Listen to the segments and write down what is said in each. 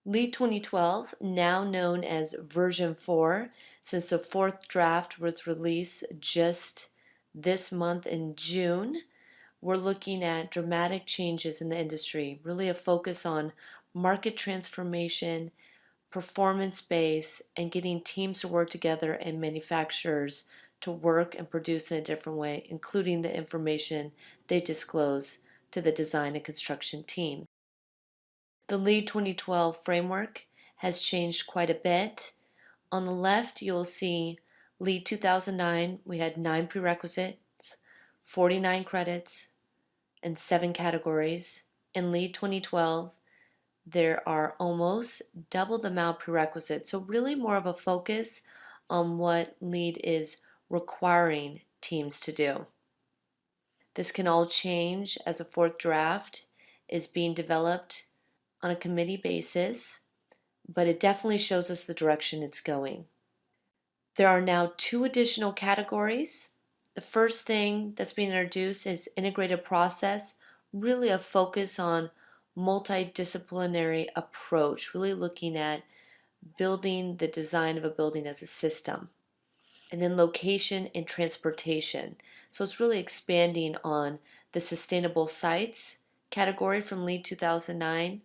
LEED 2012, now known as version 4, since the fourth draft was released just this month in June, we're looking at dramatic changes in the industry, really a focus on market transformation, performance base, and getting teams to work together and manufacturers to work and produce in a different way, including the information they disclose to the design and construction team. The LEED 2012 framework has changed quite a bit. On the left, you'll see LEED 2009, we had 9 prerequisites, 49 credits, and 7 categories. In LEED 2012, there are almost double the amount of prerequisites, so really more of a focus on what LEED is requiring teams to do. This can all change as a fourth draft is being developed on a committee basis, but it definitely shows us the direction it's going. There are now 2 additional categories. The first thing that's being introduced is integrated process, really a focus on multidisciplinary approach, really looking at building the design of a building as a system. And then location and transportation. So it's really expanding on the sustainable sites category from LEED 2009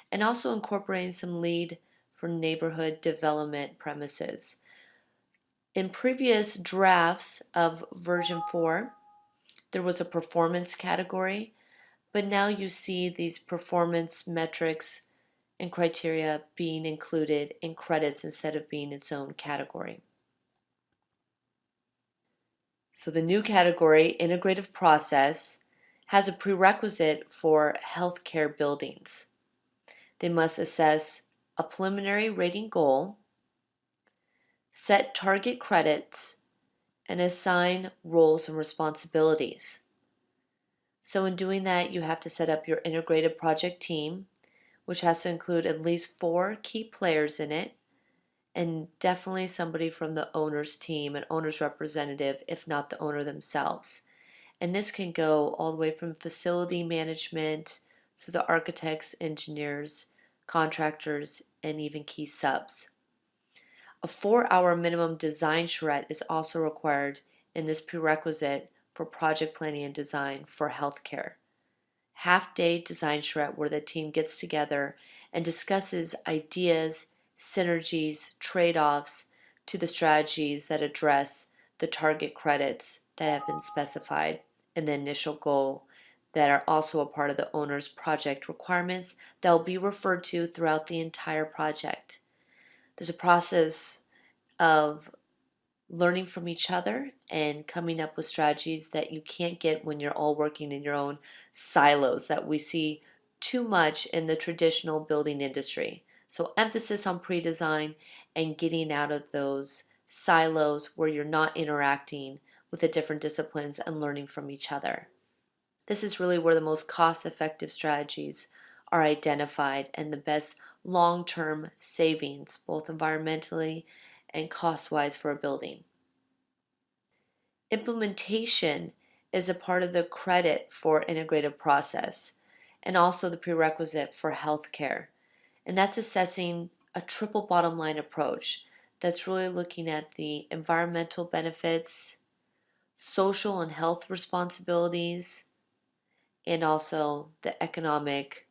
and also incorporating some LEED for neighborhood development premises. In previous drafts of version 4, there was a performance category, but now you see these performance metrics and criteria being included in credits instead of being its own category. So the new category, integrative process, has a prerequisite for healthcare buildings. They must assess a preliminary rating goal, set target credits, and assign roles and responsibilities. So in doing that, you have to set up your integrated project team, which has to include at least 4 key players in it, and definitely somebody from the owner's team, an owner's representative, if not the owner themselves. And this can go all the way from facility management to the architects, engineers, contractors, and even key subs. A 4-hour minimum design charrette is also required in this prerequisite for project planning and design for healthcare. Half-day design charrette where the team gets together and discusses ideas, synergies, trade-offs to the strategies that address the target credits that have been specified in the initial goal that are also a part of the owner's project requirements that will be referred to throughout the entire project. There's a process of learning from each other and coming up with strategies that you can't get when you're all working in your own silos that we see too much in the traditional building industry. So emphasis on pre-design and getting out of those silos where you're not interacting with the different disciplines and learning from each other. This is really where the most cost-effective strategies are identified and the best long-term savings, both environmentally and cost-wise for a building. Implementation is a part of the credit for integrative process and also the prerequisite for healthcare. And that's assessing a triple bottom line approach that's really looking at the environmental benefits, social and health responsibilities, and also the economic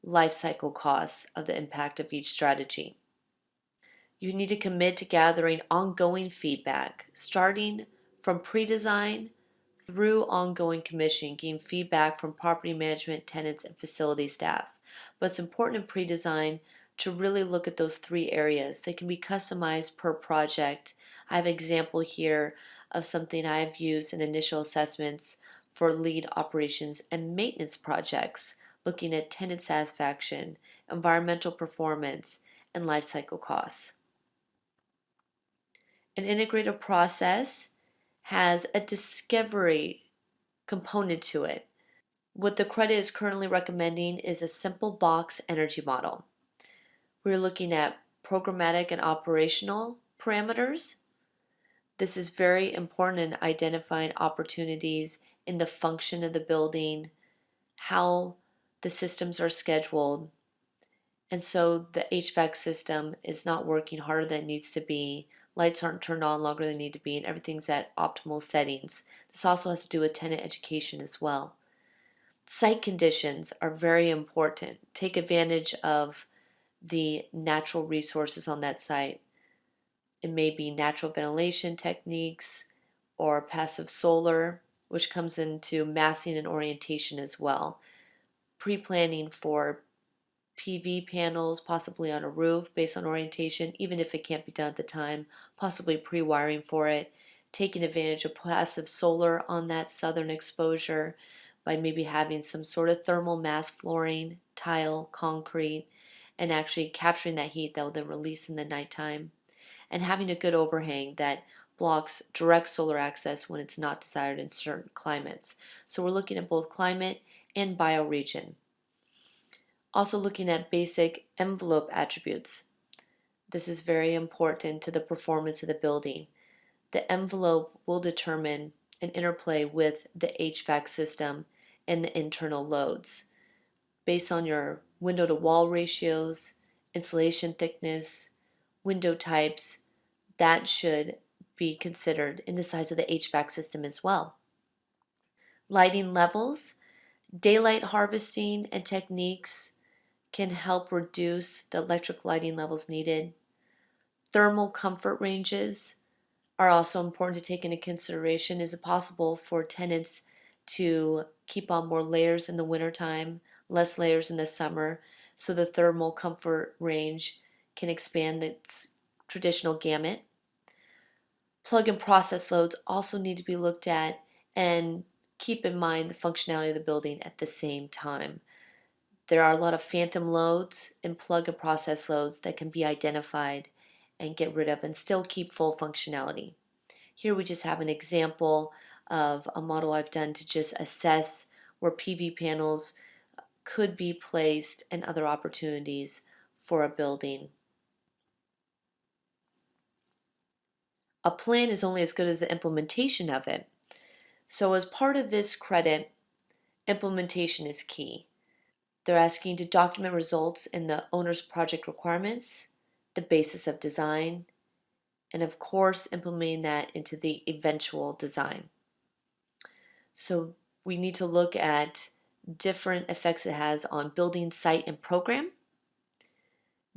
life cycle costs of the impact of each strategy. You need to commit to gathering ongoing feedback, starting from pre-design through ongoing commissioning, getting feedback from property management, tenants, and facility staff. But it's important in pre-design to really look at those 3 areas. They can be customized per project. I have an example here of something I've used in initial assessments for LEED operations and maintenance projects, looking at tenant satisfaction, environmental performance, and life cycle costs. An integrated process has a discovery component to it. What the credit is currently recommending is a simple box energy model. We're looking at programmatic and operational parameters. This is very important in identifying opportunities in the function of the building, how the systems are scheduled, And so the HVAC system is not working harder than it needs to be. Lights aren't turned on longer than they need to be, and everything's at optimal settings. This also has to do with tenant education as well. Site conditions are very important. Take advantage of the natural resources on that site. It may be natural ventilation techniques or passive solar, which comes into massing and orientation as well. Pre-planning for PV panels, possibly on a roof based on orientation, even if it can't be done at the time, possibly pre-wiring for it, taking advantage of passive solar on that southern exposure by maybe having some sort of thermal mass flooring, tile, concrete, and actually capturing that heat that will then release in the nighttime, and having a good overhang that blocks direct solar access when it's not desired in certain climates. So we're looking at both climate and bioregion. Also looking at basic envelope attributes. This is very important to the performance of the building. The envelope will determine an interplay with the HVAC system and the internal loads. Based on your window to wall ratios, insulation thickness, window types, that should be considered in the size of the HVAC system as well. Lighting levels, daylight harvesting and techniques can help reduce the electric lighting levels needed. Thermal comfort ranges are also important to take into consideration. Is it possible for tenants to keep on more layers in the wintertime, less layers in the summer, so the thermal comfort range can expand its traditional gamut? Plug and process loads also need to be looked at, and keep in mind the functionality of the building at the same time. There are a lot of phantom loads and plug and process loads that can be identified and get rid of and still keep full functionality. Here we just have an example of a model I've done to just assess where PV panels could be placed and other opportunities for a building. A plan is only as good as the implementation of it. So as part of this credit, implementation is key. They're asking to document results in the owner's project requirements, the basis of design, and of course implementing that into the eventual design. So we need to look at different effects it has on building site and program,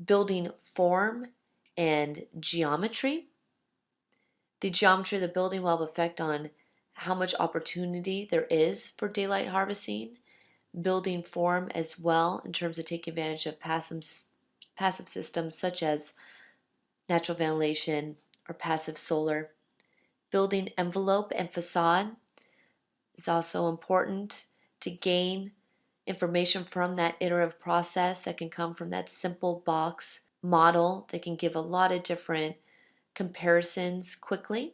building form and geometry. The geometry of the building will have effect on how much opportunity there is for daylight harvesting, building form as well in terms of taking advantage of passive systems such as natural ventilation or passive solar. Building envelope and facade is also important to gain information from that iterative process that can come from that simple box model that can give a lot of different comparisons quickly.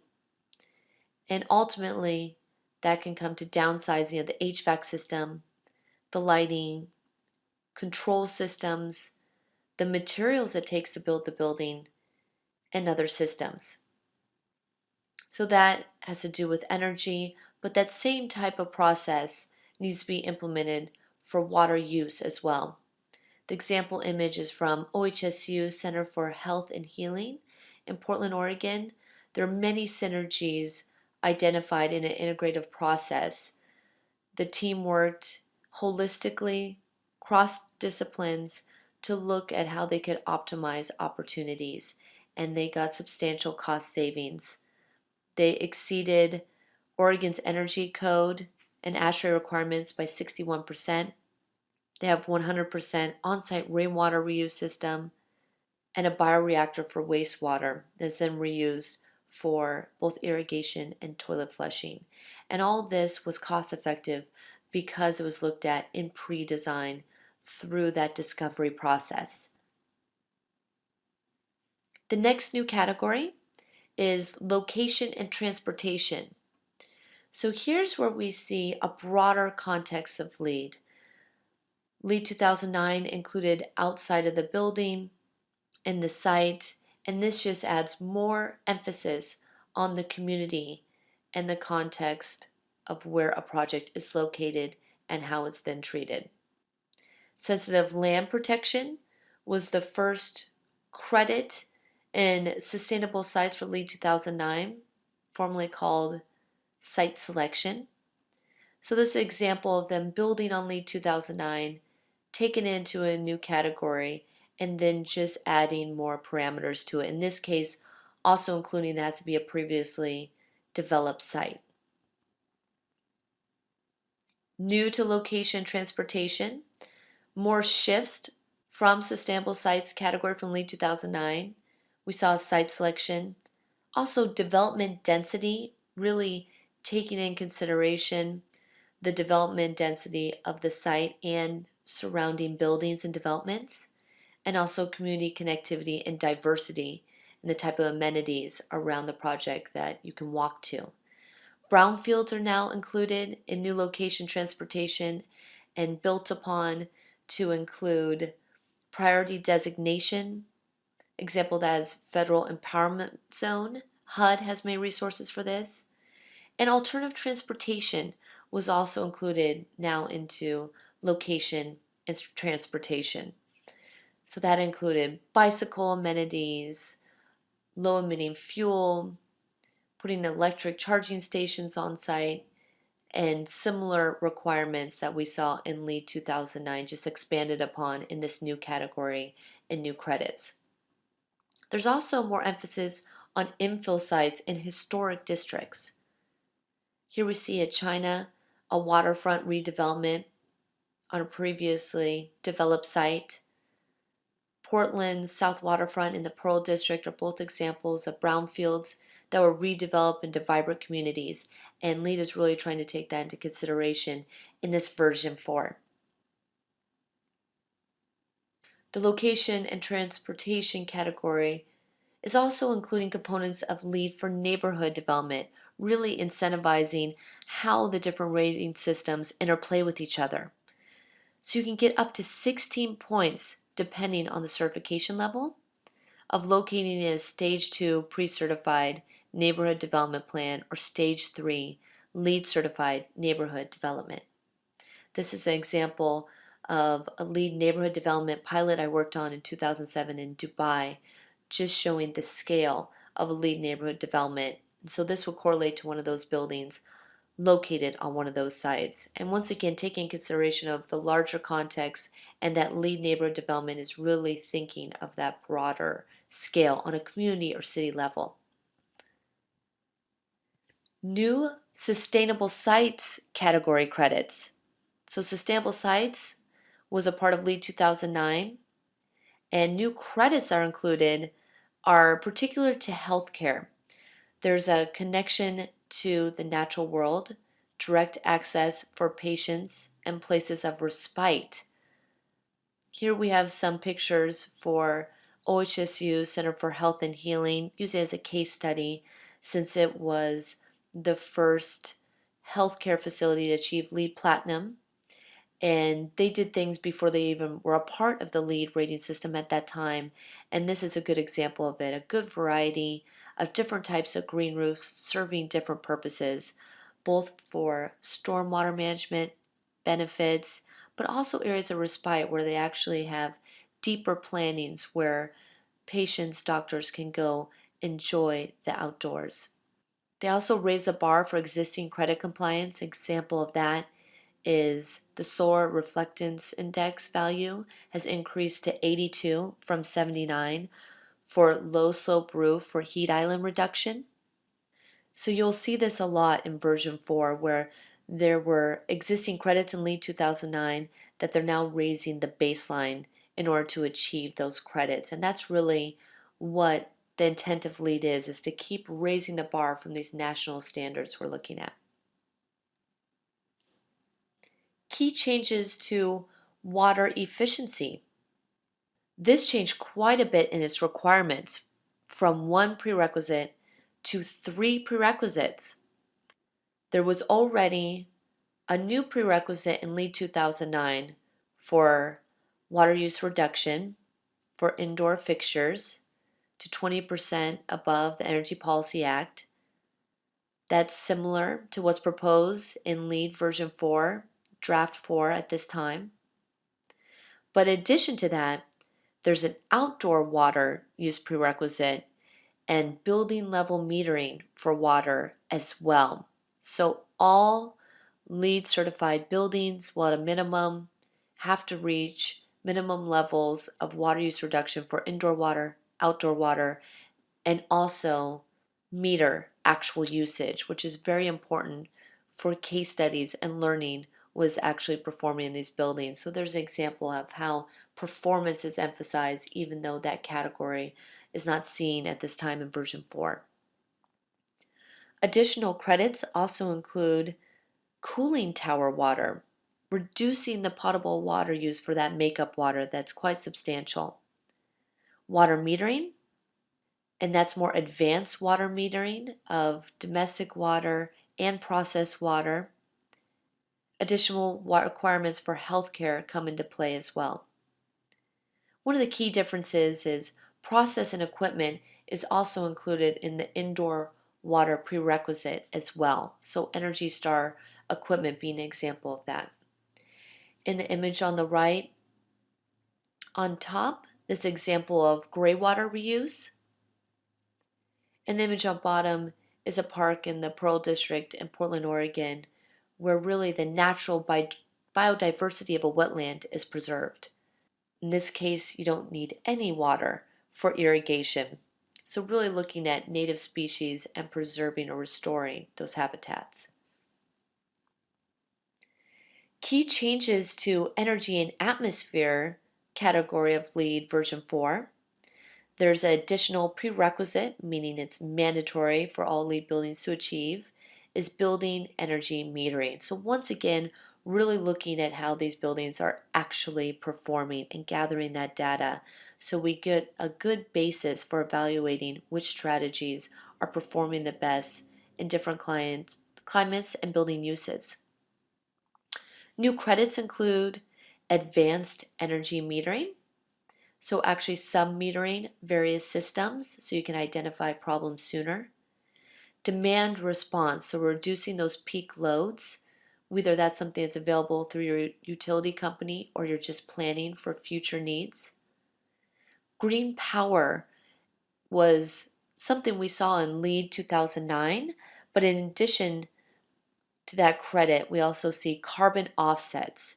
And ultimately, that can come to downsizing of the HVAC system, the lighting, control systems, the materials it takes to build the building, and other systems. So that has to do with energy, but that same type of process needs to be implemented for water use as well. The example image is from OHSU Center for Health and Healing in Portland, Oregon. There are many synergies identified in an integrative process. The team worked holistically, cross disciplines, to look at how they could optimize opportunities, and they got substantial cost savings. They exceeded Oregon's energy code and ASHRAE requirements by 61%. They have 100% on-site rainwater reuse system and a bioreactor for wastewater that's then reused for both irrigation and toilet flushing. And all this was cost effective because it was looked at in pre-design through that discovery process. The next new category is location and transportation. So here's where we see a broader context of LEED. LEED 2009 included outside of the building and the site, and this just adds more emphasis on the community and the context of where a project is located and how it's then treated. Sensitive land protection was the first credit in sustainable sites for LEED 2009, formerly called site selection. So this is an example of them building on LEED 2009, taking it into a new category, and then just adding more parameters to it. In this case, also including that has to be a previously developed site. New to location transportation, more shifts from sustainable sites category from LEED 2009. We saw site selection, also development density, really taking in consideration the development density of the site and surrounding buildings and developments, and also community connectivity and diversity and the type of amenities around the project that you can walk to. Brownfields are now included in new location transportation and built upon to include priority designation. Example, that is Federal Empowerment Zone. HUD has made resources for this. And alternative transportation was also included now into location and transportation. So that included bicycle amenities, low emitting fuel, putting electric charging stations on site, and similar requirements that we saw in LEED 2009, just expanded upon in this new category and new credits. There's also more emphasis on infill sites in historic districts. Here we see at China a waterfront redevelopment on a previously developed site. Portland's South Waterfront and the Pearl District are both examples of brownfields that were redeveloped into vibrant communities, and LEED is really trying to take that into consideration in this version 4. The location and transportation category is also including components of LEED for neighborhood development, really incentivizing how the different rating systems interplay with each other. So you can get up to 16 points depending on the certification level of locating in a Stage 2 pre-certified neighborhood development plan or Stage 3 LEED certified neighborhood development. This is an example of a LEED neighborhood development pilot I worked on in 2007 in Dubai, just showing the scale of a LEED neighborhood development. And so this will correlate to one of those buildings located on one of those sites. And once again, taking consideration of the larger context and that LEED neighborhood development is really thinking of that broader scale on a community or city level. New sustainable sites category credits. So sustainable sites was a part of LEED 2009, and new credits are included are particular to healthcare. There's a connection to the natural world, direct access for patients, and places of respite. Here we have some pictures for OHSU Center for Health and Healing, used as a case study since it was the first healthcare facility to achieve LEED Platinum. And they did things before they even were a part of the LEED rating system at that time. And this is a good example of it, a good variety of different types of green roofs serving different purposes, both for stormwater management benefits, but also areas of respite where they actually have deeper plannings where patients, doctors can go enjoy the outdoors. They also raise the bar for existing credit compliance. Example of that is the solar reflectance index value has increased to 82 from 79 for low slope roof for heat island reduction. So you'll see this a lot in version 4 where there were existing credits in LEED 2009 that they're now raising the baseline in order to achieve those credits. And that's really what the intent of LEED is to keep raising the bar from these national standards we're looking at. Key changes to water efficiency. This changed quite a bit in its requirements from 1 prerequisite to 3 prerequisites. There was already a new prerequisite in LEED 2009 for water use reduction for indoor fixtures to 20% above the Energy Policy Act. That's similar to what's proposed in LEED version 4, draft 4 at this time. But in addition to that, There's an outdoor water use prerequisite and building level metering for water as well. So all LEED certified buildings will at a minimum have to reach minimum levels of water use reduction for indoor water, outdoor water, and also meter actual usage, which is very important for case studies and learning was actually performing in these buildings. So there's an example of how performance is emphasized even though that category is not seen at this time in version 4. Additional credits also include cooling tower water, reducing the potable water use for that makeup water that's quite substantial. Water metering, and that's more advanced water metering of domestic water and processed water. Additional requirements for healthcare come into play as well. One of the key differences is process and equipment is also included in the indoor water prerequisite as well. So Energy Star equipment being an example of that. In the image on the right, on top, this example of gray water reuse. And the image on bottom is a park in the Pearl District in Portland, Oregon, where really the natural biodiversity of a wetland is preserved. In this case, you don't need any water for irrigation. So really looking at native species and preserving or restoring those habitats. Key changes to energy and atmosphere category of LEED version 4. There's an additional prerequisite, meaning it's mandatory for all LEED buildings to achieve, is building energy metering. So once again, really looking at how these buildings are actually performing and gathering that data so we get a good basis for evaluating which strategies are performing the best in different climates and building uses. New credits include advanced energy metering, so actually sub-metering various systems so you can identify problems sooner. Demand response, so reducing those peak loads, whether that's something that's available through your utility company or you're just planning for future needs. Green power was something we saw in LEED 2009, but in addition to that credit, we also see carbon offsets.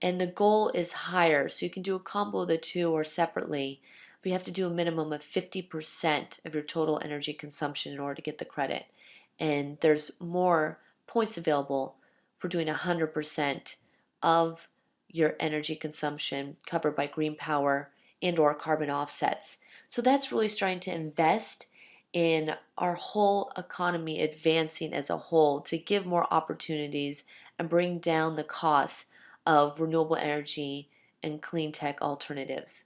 And the goal is higher, so you can do a combo of the two or separately, but you have to do a minimum of 50% of your total energy consumption in order to get the credit. And there's more points available for doing 100% of your energy consumption covered by green power and or carbon offsets. So that's really starting to invest in our whole economy advancing as a whole to give more opportunities and bring down the costs of renewable energy and clean tech alternatives.